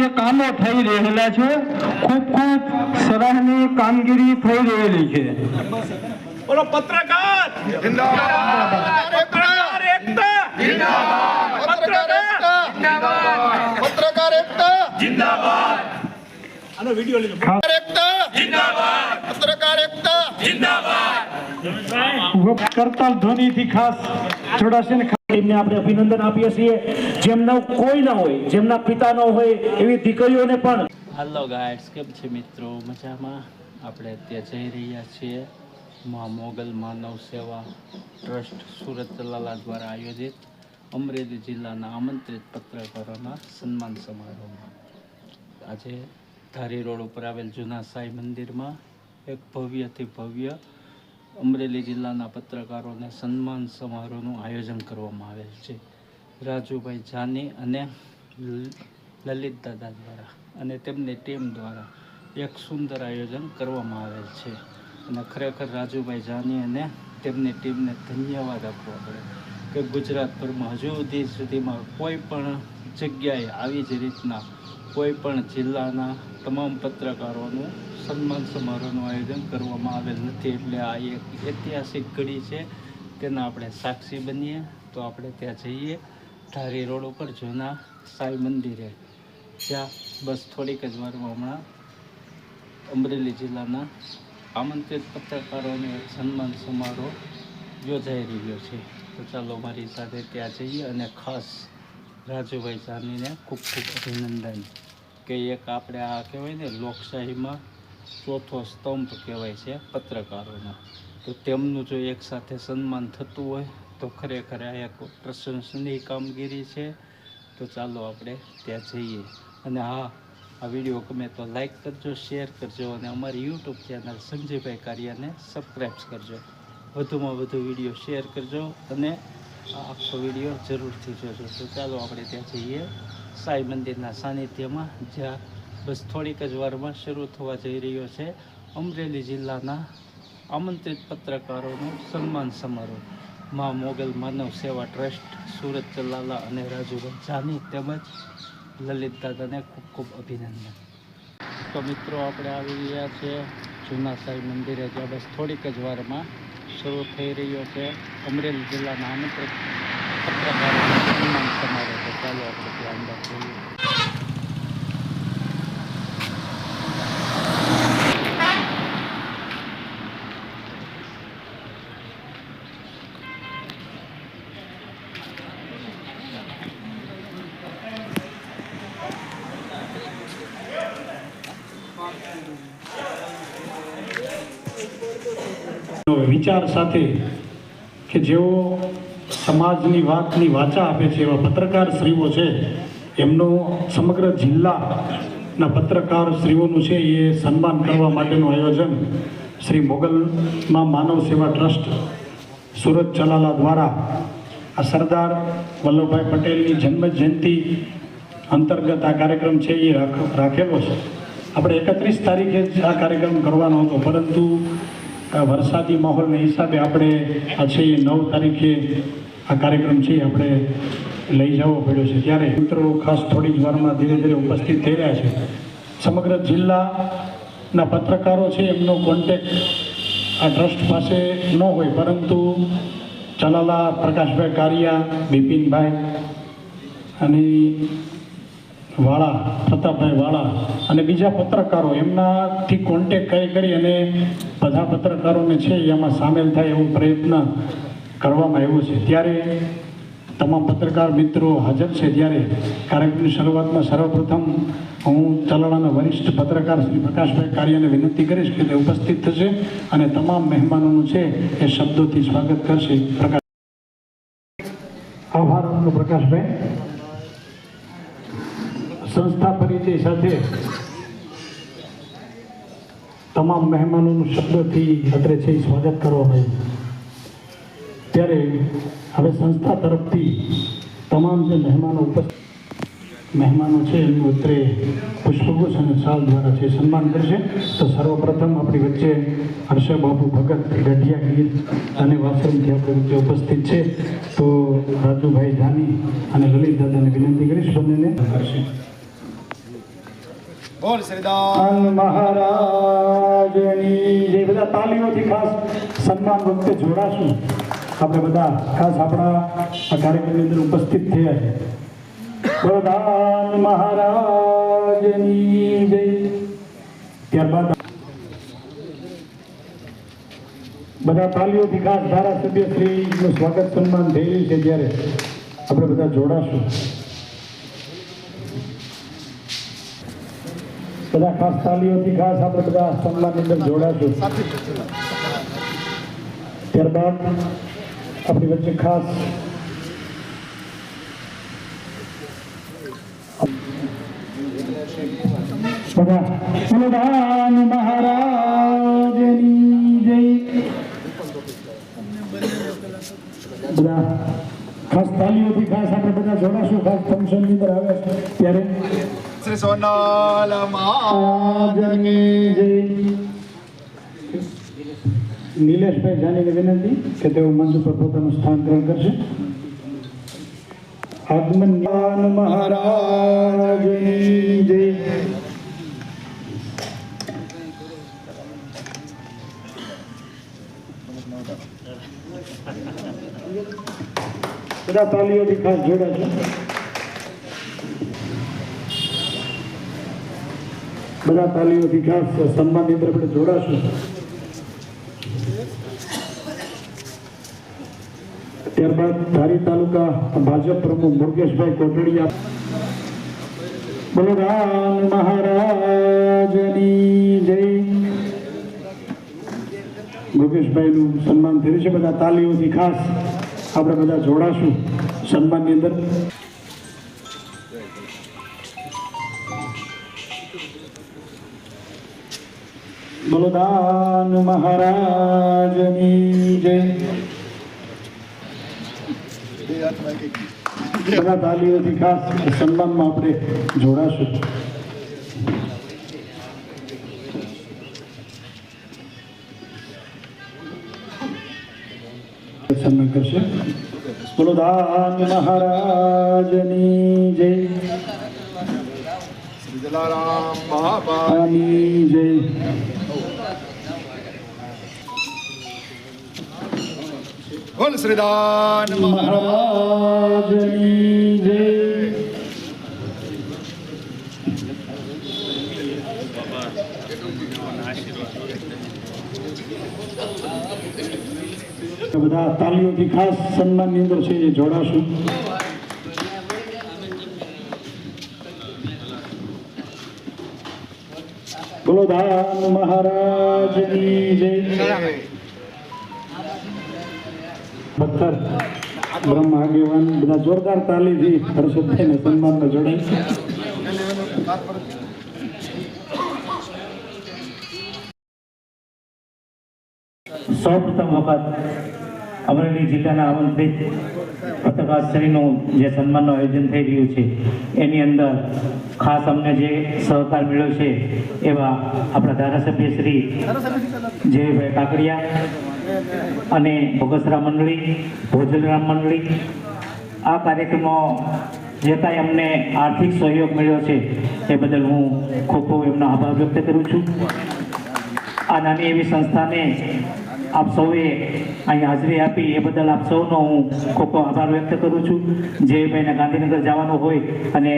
જે કામો થઈ રહેલા છે ખૂબ ખૂબ સરાહનીય કામગીરી થઈ રહેલી છે। બોલો પત્રકાર જિંદાબાદ, પત્રકાર એકતા જિંદાબાદ, પત્રકાર જિંદાબાદ, પત્રકાર એકતા જિંદાબાદ। આનો વિડિયો લેજો। પત્રકાર એકતા જિંદાબાદ, પત્રકાર એકતા જિંદાબાદ। કરતાલ ધ્વનિથી ખાસ જોડાશે ને એમને આપણે અભિનંદન આપીએ છીએ। જેમના કોઈ ના હોય, જેમના પિતા ન હોય એવી દીકરીઓને પણ। હેલો ગાઈડ્સ, કેમ છે મિત્રો? મજામાં? આપણે ત્યાં જઈ રહ્યા છીએ મા મોગલ માનવ સેવા ટ્રસ્ટ સુરત ચલાલા દ્વારા આયોજિત અમરેલી જિલ્લાના આમંત્રિત પત્રકારોના સન્માન સમારોહમાં। આજે ધારી રોડ ઉપર આવેલ જૂના સાંઈ મંદિરમાં એક ભવ્યથી ભવ્ય અમરેલી જિલ્લાના પત્રકારોને સન્માન સમારોહનું આયોજન કરવામાં આવેલ છે। રાજુભાઈ જાની અને લલિત દાદા દ્વારા અને તેમની ટીમ દ્વારા એક સુંદર આયોજન કરવામાં આવેલ છે અને ખરેખર રાજુભાઈ જાની અને તેમની ટીમને ધન્યવાદ આપવા પડે કે ગુજરાતભરમાં હજુ સુધીમાં કોઈ પણ જગ્યાએ આવી જ રીતના કોઈ પણ જિલ્લાના તમામ પત્રકારોનું સન્માન સમારોહનું આયોજન કરવામાં આવેલ નથી। એટલે આ એક ઐતિહાસિક ઘડી છે, તેના આપણે સાક્ષી બનીએ। તો આપણે ત્યાં જઈએ ધારી રોડ ઉપર જૂના સાંઈ મંદિરે, જ્યાં બસ થોડીક જ વારમાં હમણાં અમરેલી જિલ્લાના આમંત્રિત પત્રકારોનો એક સન્માન સમારોહ યોજાઈ રહ્યો છે। તો ચાલો મારી સાથે ત્યાં જઈએ અને ખાસ રાજુભાઈ જાનીને ખૂબ ખૂબ અભિનંદન કે એક આપણે આ કહેવાય ને લોકશાહીમાં ચોથો સ્તંભ કહેવાય છે પત્રકારોનો। તો તેમનું જો એક સાથે સન્માન થતું હોય તો ખરેખર આ એક પ્રશંસનીય કામગીરી છે। તો ચાલો આપણે ત્યાં જઈએ અને હા, આ વિડીયો ગમે તો લાઈક કરજો, શેર કરજો અને અમારી યુટ્યુબ ચેનલ સંજયભાઈ કારિયાને સબસ્ક્રાઈબ કરજો। વધુમાં વધુ વિડીયો શેર કરજો અને આ આખો વિડીયો જરૂરથી જોજો। તો ચાલો આપણે ત્યાં જઈએ સાંઈ મંદિરના સાનિધ્યમાં, જ્યાં બસ થોડીક જ વારમાં શરૂ થવા જઈ રહ્યો છે અમરેલી જિલ્લાના આમંત્રિત પત્રકારોનો સન્માન સમારોહ। મા મોગલ માનવ સેવા ટ્રસ્ટ સુરત ચલાલા અને રાજુભાઈ જાની તેમજ લલિત દાદાને ખૂબ ખૂબ અભિનંદન। તો મિત્રો, આપણે આવી રહ્યા છીએ જૂના સાંઈ મંદિરે, જ્યાં બસ થોડીક જ વારમાં શરૂ થઈ રહ્યો છે અમરેલી જિલ્લાના આમંત્રિત પત્રકારોનો સન્માન સમારોહ। તો ચાલો આપણે ત્યાં અંદર જઈએ। વિચાર સાથે કે જેઓ સમાજની વાતની વાચા આપે છે એવા પત્રકાર શ્રીઓ છે, એમનું સમગ્ર જિલ્લાના પત્રકાર શ્રીઓનું છે એ સન્માન કરવા માટેનું આયોજન શ્રી મોગલમાં માનવ સેવા ટ્રસ્ટ સુરત ચલાલા દ્વારા આ સરદાર વલ્લભભાઈ પટેલની જન્મ જયંતિ અંતર્ગત આ કાર્યક્રમ છે એ રાખેલો છે। આપણે 31 તારીખે જ આ કાર્યક્રમ કરવાનો હતો, પરંતુ વરસાદી માહોલના હિસાબે આપણે આ છે 9 તારીખે આ કાર્યક્રમ છે આપણે લઈ જવો પડ્યો છે। ત્યારે મિત્રો ખાસ થોડી જ વારમાં ધીરે ધીરે ઉપસ્થિત થઈ રહ્યા છે। સમગ્ર જિલ્લાના પત્રકારો છે, એમનો કોન્ટેક્ટ આ ટ્રસ્ટ પાસે ન હોય, પરંતુ ચલાલા પ્રકાશભાઈ કારિયા, બિપિનભાઈ અને વાળા, પ્રતાપભાઈ વાળા અને બીજા પત્રકારો એમનાથી કોન્ટેક કરી અને બધા પત્રકારોને છે એમાં સામેલ થાય એવો પ્રયત્ન કરવામાં આવ્યો છે। ત્યારે તમામ પત્રકાર મિત્રો હાજર છે। ત્યારે કાર્યક્રમની શરૂઆતમાં સર્વપ્રથમ હું ચલાલાના વરિષ્ઠ પત્રકાર શ્રી પ્રકાશભાઈ કારિયાને વિનંતી કરીશ કે તે ઉપસ્થિત થશે અને તમામ મહેમાનોનું છે એ શબ્દોથી સ્વાગત કરશે। પ્રકાશ, આભાર આપનો પ્રકાશભાઈ। સંસ્થા પરિચય સાથે તમામ મહેમાનોનું શબ્દોથી અત્રે છે સ્વાગત કરવામાં આવ્યું। ત્યારે હવે સંસ્થા તરફથી તમામ જે મહેમાનો છે એમનું અત્રે પુષ્પગુચ્છ અને શાલ દ્વારા છે સન્માન કરશે। તો સર્વપ્રથમ આપણી વચ્ચે હર્ષબાબુ ભગત ગઢિયા ગીર અને વાસણથી આપણી વચ્ચે ઉપસ્થિત છે। તો રાજુભાઈ જાની અને લલિત દાદાને વિનંતી કરીશ બંનેને કરશે। બોલ શ્રીદાન મહારાજની જે બધા તાલીઓથી ખાસ સન્માન વખતે જોડાશું. આપણે બધા ખાસ આપણા આ કાર્યક્રમની અંદર ઉપસ્થિત થયા છે. પ્રધાન મહારાજની જય. ત્યારબાદ બધા તાલીઓથી ખાસ ધારાસભ્ય શ્રીનું સ્વાગત સન્માન થઈ રહ્યું છે ત્યારે આપણે બધા જોડાશું. બધા ખાસ તાલીઓથી ખાસ આપણે બધા સન્માનની અંદર જોડાશું. ત્યારબાદ આપણી વચ્ચે ખાસ બધા પ્રધાન મહારાજની જય. બધા ખાસ તાલીઓથી ખાસ આપણે બધા જોડાશું. ખાસ ફંક્શનની અંદર આવે છે ત્યારે શ્રી સોનાલ મહારાજની જય. નિલેશભાઈ જાનીને વિનંતી કે તેઓ મંચ ઉપર પોતાનું સ્થાન ગ્રહણ કરશે. આગમન મહારાજની જય. બધા તાલીઓથી ખાસ જોડાશે. બધા તાલીઓથી ખાસ સન્માનની અંદર આપણે જોડાશું. ત્યારબાદ ધારી તાલુકા ભાજપ પ્રમુખ મુરગેશભાઈ કોટડિયા. બોલો રામ મહારાજની જય. મુરગેશભાઈનું સન્માન થયું છે. બધા તાલીઓથી ખાસ આપણે બધા જોડાશું સન્માનની અંદર. બલોદાન મહારાજની જય. બધા તાલીઓથી ખાસ સન્માનમાં આપણે જોડાશું. સન્માન કરશે. બલોદાન મહારાજની જય. શ્રી જલારામ બાપાની જય. બોલ શ્રીદાન મહારાજની જય. બધા તાલીઓથી ખાસ સન્માનની અંદર છે એ જોડાશું. બોલો ધામ મહારાજની જય. પથ્થર બ્રહ્મ આગેવાન બધા જોરદાર તાલીથી હર્ષદભાઈને સન્માનમાં જોડાય. સૌપ્રથમ વખત અમરેલી જિલ્લાના આમંત્રિત પત્રકારશ્રીનું જે સન્માનનું આયોજન થઈ રહ્યું છે એની અંદર ખાસ અમને જે સહકાર મળ્યો છે એવા આપણા ધારાસભ્ય શ્રી જયભાઈ કાકડિયા અને બગસરા મંડળી, ભોજનરામ મંડળી, આ કાર્યક્રમમાં જે કાંઈ અમને આર્થિક સહયોગ મળ્યો છે એ બદલ હું ખૂબ ખૂબ એમનો આભાર વ્યક્ત કરું છું. આ નાની એવી સંસ્થાને આપ સૌએ અહીં હાજરી આપી એ બદલ આપ સૌનો હું ખૂબ ખૂબ આભાર વ્યક્ત કરું છું. જયભાઈને ગાંધીનગર જવાનું હોય અને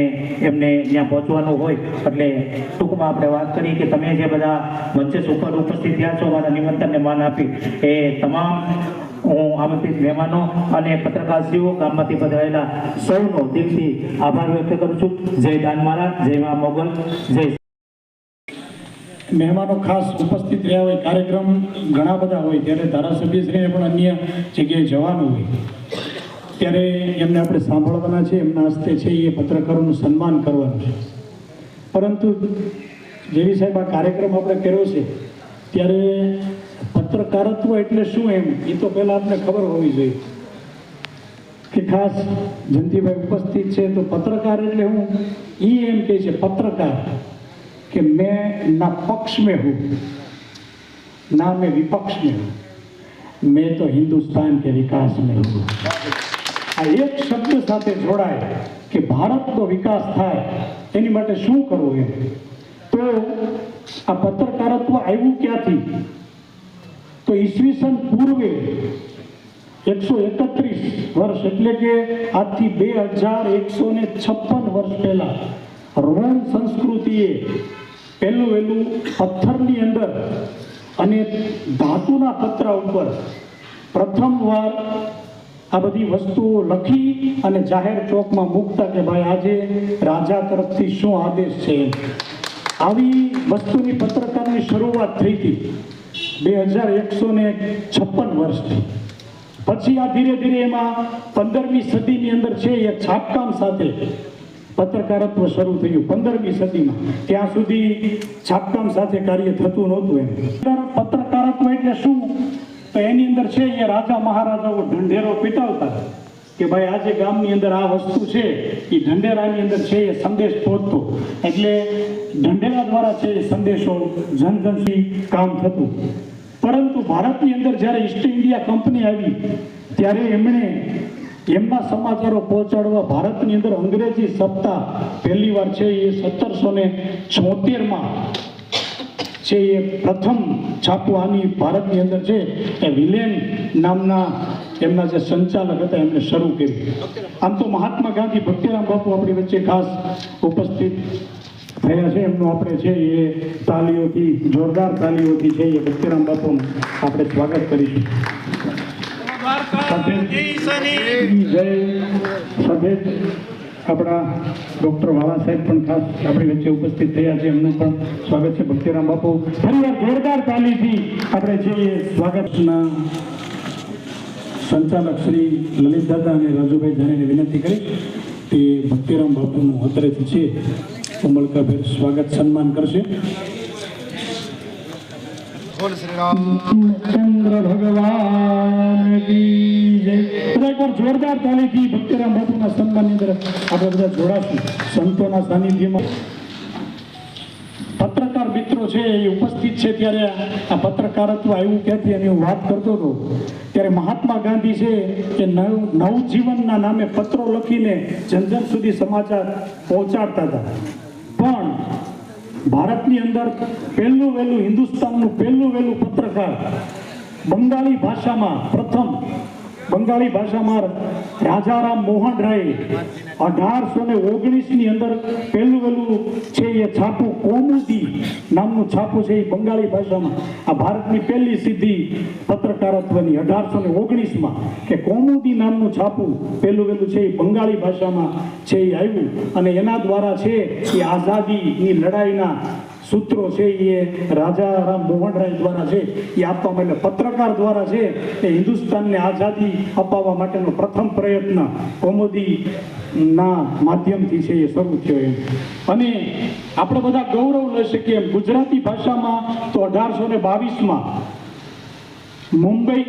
એમને ત્યાં પહોંચવાનું હોય એટલે ટૂંકમાં આપણે વાત કરી કે તમે જે બધા મંચે ઉપર ઉપસ્થિત થયા છો મારા નિમંત્રણને માન આપી એ તમામ હું આમંત્રિત મહેમાનો અને પત્રકારશ્રીઓ ગામમાંથી પધારેલા સૌનો દિલથી આભાર વ્યક્ત કરું છું. જય દાન મહારાજ, જય મા મોગલ, જય. મહેમાનો ખાસ ઉપસ્થિત રહ્યા હોય, કાર્યક્રમ ઘણા બધા હોય ત્યારે ધારાસભ્યશ્રીને પણ અન્ય જગ્યાએ જવાનું હોય ત્યારે એમને આપણે સાંભળવાના છે. એમના હસ્તે છે એ પત્રકારોનું સન્માન કરવાનું છે. પરંતુ જેવી સાહેબ આ કાર્યક્રમ આપણે કર્યો છે ત્યારે પત્રકારત્વ એટલે શું એમ એ તો પહેલાં આપણે ખબર હોવી જોઈએ કે ખાસ જયંતિભાઈ ઉપસ્થિત છે તો પત્રકાર એટલે હું એ એમ કહે છે પત્રકાર कि मैं ना पक्ष में हूँ ना मैं विपक्ष में हूँ, मैं तो हिंदुस्तान के विकास में हूँ. આ એક શબ્દ સાથે જોડાય કે ભારતનો વિકાસ થાય એની માટે શું કરવું એમ તો તો આ પત્રકારત્વ આવ્યું ક્યાંથી? તો ઈસવીસન પૂર્વે 131 વર્ષ એટલે કે આજથી 2156 વર્ષ પહેલા રોમન સંસ્કૃતિએ પહેલું પથ્થરની અંદર અને ધાતુના પતરા ઉપર પ્રથમવાર આ બધી વસ્તુઓ લખી અને જાહેર ચોકમાં મૂકતા કે ભાઈ આજે રાજા તરફથી શું આદેશ છે. આવી વસ્તુની પત્રકારની શરૂઆત થઈ હતી 2156 વર્ષથી. પછી આ ધીરે ધીરે એમાં 15મી સદીની અંદર છે એ છાપકામ સાથે પત્રકારત્વ શરૂ થયું. 15મી સદીમાં ત્યાં સુધી છાપકામ સાથે કાર્ય થતું નહોતું. એમ પત્રકારત્વ એટલે શું? તો એની અંદર છે એ રાજા મહારાજાઓ ઢંઢેરો પીટાવતા કે ભાઈ આજે ગામની અંદર આ વસ્તુ છે, એ ઢંઢેરાની અંદર છે એ સંદેશ પહોંચતો. એટલે ઢંઢેરા દ્વારા છે એ સંદેશો જન સુધી કામ થતું. પરંતુ ભારતની અંદર જ્યારે ઈસ્ટ ઇન્ડિયા કંપની આવી ત્યારે એમણે એમના સમાચારો પહોંચાડવા ભારતની અંદર અંગ્રેજી સત્તા પહેલી વાર છે એ 1776માં છે એ પ્રથમ છાપવાની ભારતની અંદર છે એ વિલેન નામના એમના જે સંચાલક હતા એમણે શરૂ કર્યું. આમ તો મહાત્મા ગાંધી ભક્તિરામ બાપુ આપણી વચ્ચે ખાસ ઉપસ્થિત થયા છે. એમનું આપણે છે એ તાલીઓથી, જોરદાર તાલીઓથી છે એ ભક્તિરામ બાપુનું આપણે સ્વાગત કરીશું. સાથે આપણા ડૉક્ટર વાળા સાહેબ પણ ખાસ આપણી વચ્ચે ઉપસ્થિત થયા છે. એમનું પણ સ્વાગત છે. ભક્તિરામ બાપુ ફરીવાર જોરદાર તાલીથી આપણે જે સ્વાગતના સંચાલક શ્રી લલિત દાદા અને રાજુભાઈ જાણીને વિનંતી કરી તે ભક્તિરામ બાપુનું અત્રેથી છે ઉમળકાભેર સ્વાગત સન્માન કરશે. બોલ શ્રી રામ. ચંદ્ર ભગવાન કી જય. એકવાર જોરદાર તાલીથી ભક્તિરામ બાપુના સન્માનની અંદર આપણે બધા જોડાશું સંતોના સાનિધ્યમાં. પત્રકાર મિત્રો છે એ ઉપસ્થિત છે ત્યારે આ પત્રકારત્વ આવ્યું ક્યાંથી એની હું વાત કરતો હતો ત્યારે મહાત્મા ગાંધી છે એ નવજીવનના નામે પત્રો લખીને જન સુધી સમાચાર પહોંચાડતા હતા. પણ ભારતની અંદર પહેલું વહેલું હિન્દુસ્તાનનું પહેલું વહેલું પત્રકાર બંગાળી ભાષામાં પ્રથમ બંગાળી ભાષામાં રાજારામ મોહન રાય 1819ની અંદર પહેલું વહેલું છે એ છાપું કૌમુદી નામનું છાપું છે એ બંગાળી ભાષામાં આ ભારતની પહેલી સિદ્ધિ પત્રકારત્વની 1819માં કે કૌમુદી નામનું છાપું પહેલું વહેલું છે એ બંગાળી ભાષામાં છે એ આવ્યું. અને એના દ્વારા છે એ આઝાદીની લડાઈના સૂત્રો છે એ રાજારામ મોહન રાય દ્વારા છે એ આપવામાં, એટલે પત્રકાર દ્વારા છે એ હિન્દુસ્તાનને આઝાદી અપાવવા માટેનો પ્રથમ પ્રયત્ન કૌમુદીના માધ્યમથી છે એ શરૂ થયો. એમ અને આપણે બધા ગૌરવ લઈ શકીએ એમ ગુજરાતી ભાષામાં તો 1822માં મુંબઈ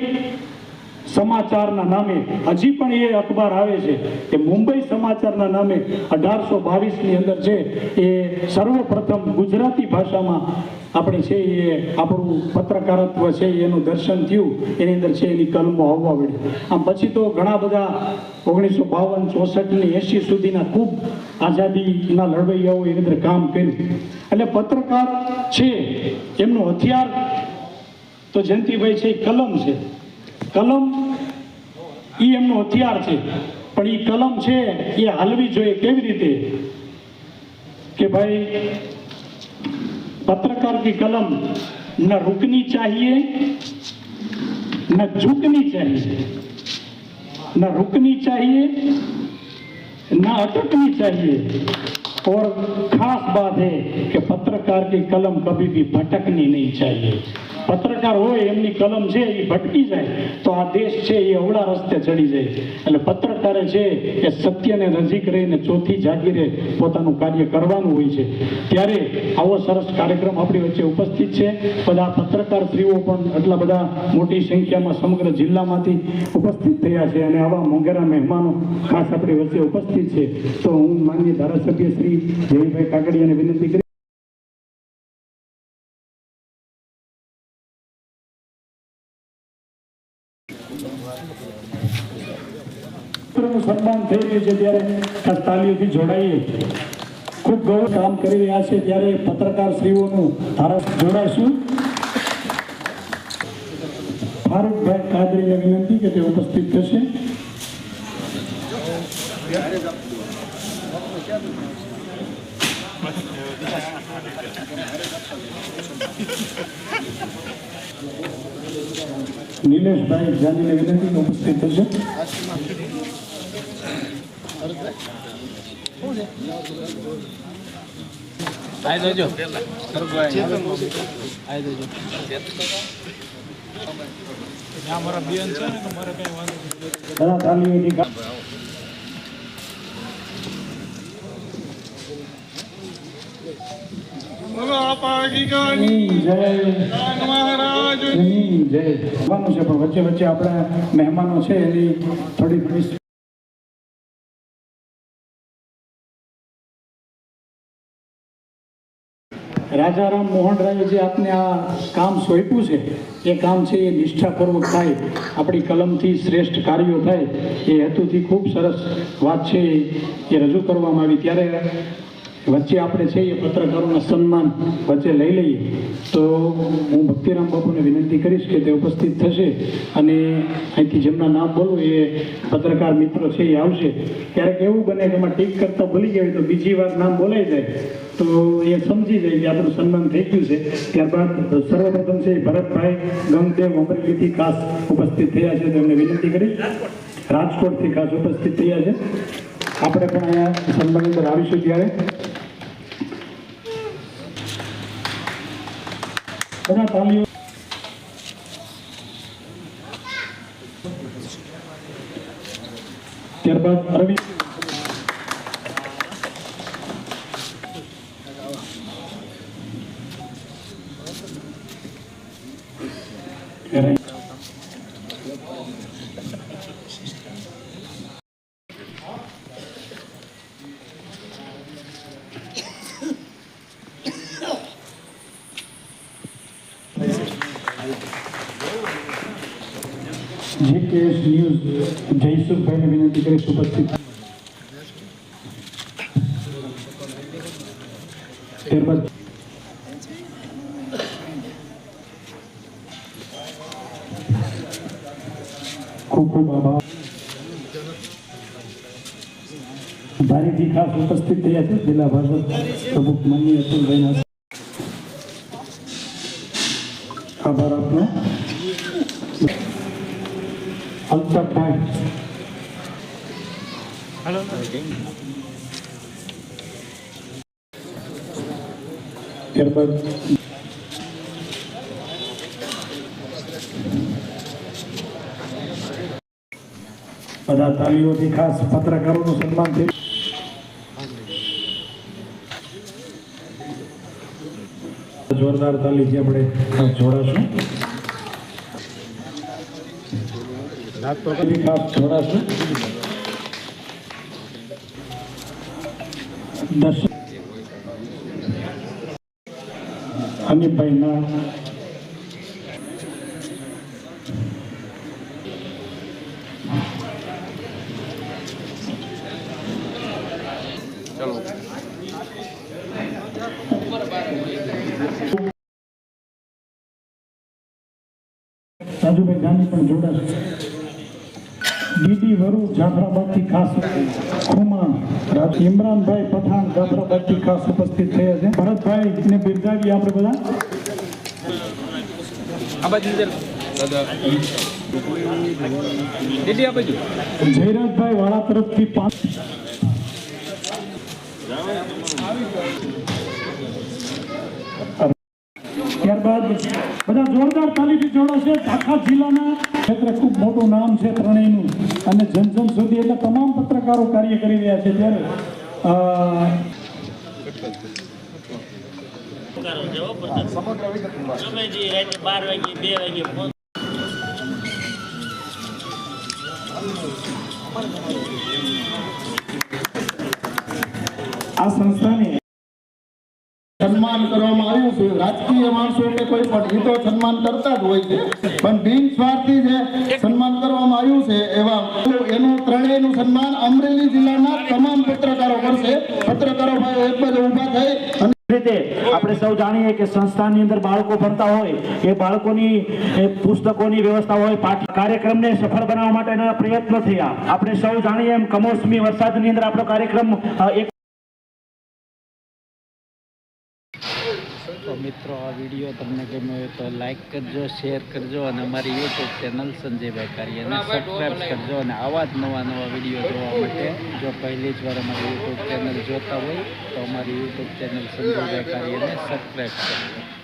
સમાચારના નામે હજી પણ એ અખબાર આવે છે કે મુંબઈ સમાચારના નામે 1822ની અંદર છે એ સર્વપ્રથમ ગુજરાતી ભાષામાં આપણે છે એ આપણું પત્રકારત્વ છે એનું દર્શન થયું. એની અંદર છે એની કલમો આવવા મળી. આમ પછી તો ઘણા બધા 1952, 64 ની 80 સુધીના ખૂબ આઝાદીના લડવૈયાઓ એની અંદર કામ કર્યું. એટલે પત્રકાર છે એમનું હથિયાર તો જયંતિભાઈ છે એ કલમ છે. કલમ એ એમનું હથિયાર છે. પણ એ કલમ છે એ હાલવી જોઈએ કેવી રીતે કે ભાઈ पत्रकार की कलम न रुकनी चाहिए न झुकनी चाहिए, न रुकनी चाहिए न अटकनी चाहिए। और खास बात है कि पत्रकार की कलम कभी भी भटकनी नहीं चाहिए। पत्रकार हो एमनी कलम है ये भटकी जाए तो आ देश है ये अवड़ा रस्ते चढ़ी जाए। એટલે પત્રકારે છે એ સત્યને નજીક રહીને ચોથી જાગીરે પોતાનું કાર્ય કરવાનું હોય છે। ત્યારે આવો સરસ કાર્યક્રમ આપણી વચ્ચે ઉપસ્થિત છે। બધા પત્રકાર શ્રીઓ પણ આટલા બધા મોટી સંખ્યામાં સમગ્ર જિલ્લામાંથી ઉપસ્થિત થયા છે અને આવા મોંઘેરા મહેમાનો ખાસ આપણી વચ્ચે ઉપસ્થિત છે। તો હું માનનીય ધારાસભ્ય શ્રી જયભાઈ કાકડિયાને વિનંતી કરી સન્માન થઈ રહ્યું છે ત્યારે ખાસ તાલીઓથી જોડાઈએ। ખૂબ ગૌરવ કામ કરી રહ્યા છે ત્યારે પત્રકાર શ્રીઓનું ધારા જોડાઈશું. ફારૂકભાઈ કાદરીને વિનંતી કે તે ઉપસ્થિત થશે. નિલેશભાઈ જાનીને વિનંતી કે ઉપસ્થિત થશે. આવી દેજો આવી દેજો. ઘણા તાલીઓની જય મહેમાનો છે પણ વચ્ચે વચ્ચે આપણા મહેમાનો છે એની થોડી ઘણી રાજારામ મોહનરાયે જે આપને આ કામ સોંપ્યું છે એ કામ છે એ નિષ્ઠાપૂર્વક થાય, આપણી કલમથી શ્રેષ્ઠ કાર્યો થાય એ હેતુથી ખૂબ સરસ વાત છે એ રજૂ કરવામાં આવી. ત્યારે વચ્ચે આપણે છે એ પત્રકારોના સન્માન વચ્ચે લઈ લઈએ તો હું ભક્તિરામ બાપુને વિનંતી કરીશ કે તે ઉપસ્થિત થશે અને અહીંથી જેમના નામ બોલવું એ પત્રકાર મિત્રો છે એ આવશે. ક્યારેક એવું બને કે એમાં ટીક કરતા ભૂલી ગયા તો બીજી વાર નામ બોલાઈ જાય તો એ સમજી જાય કે આપણું સન્માન થઈ ગયું છે. ત્યારબાદ સર્વપ્રથમ છે ભરતભાઈ ગંગદેવ અમરેલીથી ખાસ ઉપસ્થિત થયા છે, તેમને વિનંતી કરીશ. રાજકોટથી ખાસ ઉપસ્થિત થયા છે. આપણે પણ અહીંયા સન્માન અંદર આવીશું ત્યારે બધા તાલીઓ. ત્યારબાદ અરવિંદ GKS ન્યૂઝ જયસુખભાઈને વિનંતી કરીશ ઉપસ્થિત. ત્યારબાદ ખૂબ ખૂબ આભાર. ધારીથી ખાસ ઉપસ્થિત થયા છે જિલ્લા ભાજપ પ્રમુખ માનનીય અતુલભાઈના. આભાર આપનો. અલ્તાફભાઈ ત્યારબાદ બધા તાલીઓથી ખાસ પત્રકારોનું સન્માન થયું. જોરદાર તાલીથી આપણે જોડાશું. ખાસ જોડાશું. દર્શક હનીફભાઈના રાજુભાઈ ગાંધી પણ જોડાશે. ડીડી વરુ જાફરાબાદથી ખાસ ખુમા ઇમરાનભાઈ પઠાણ જાફરાબાદથી ખાસ ઉપસ્થિત થયા છે. ભરતભાઈ ને બિરદાવી આપણે બધા. જયરાજભાઈ વાળા તરફથી 5. ત્યારબાદ બધા જોરદાર તાલીથી જોડાશે. આખા જિલ્લાના ક્ષેત્રે ખૂબ મોટું નામ છે ત્રણેયનું અને જન સુધી એટલે તમામ પત્રકારો કાર્ય કરી રહ્યા છે. ત્યારે આ સંસ્થાને સન્માન કરવામાં આવ્યું છે. રાજકીય માણસો કે કોઈ પણ એ તો સન્માન કરતા જ હોય છે, પણ બિન સ્વાર્થી જે સન્માન કરવામાં આવ્યું છે એવા એનું ત્રણેયનું સન્માન અમરેલી જિલ્લાના તમામ પત્રકારો કરશે. પત્રકારો ભાઈ એક બાજુ ઊભા થઈ અને રીતે આપણે સૌ જાણીએ કે સંસ્થાની અંદર બાળકો ભણતા હોય એ બાળકોની પુસ્તકોની વ્યવસ્થા હોય, પાઠ કાર્યક્રમને સફળ બનાવવા માટેના પ્રયત્નો થયા. આપણે સૌ જાણીએ એમ કમોસમી વરસાદની અંદર આપણો કાર્યક્રમ એક તો મિત્રો આ વિડીયો તમને ગમ્યો હોય તો લાઈક કરજો, શેર કરજો અને અમારી યુટ્યુબ ચેનલ સંજયભાઈ કારિયાને સબસ્ક્રાઈબ કરજો. અને આવા જ નવા વિડીયો જોવા માટે જો પહેલી જ વાર અમારી યુટ્યુબ ચેનલ જોતા હોય તો અમારી યુટ્યુબ ચેનલ સંજયભાઈ કારિયાને સબસ્ક્રાઈબ કરજો.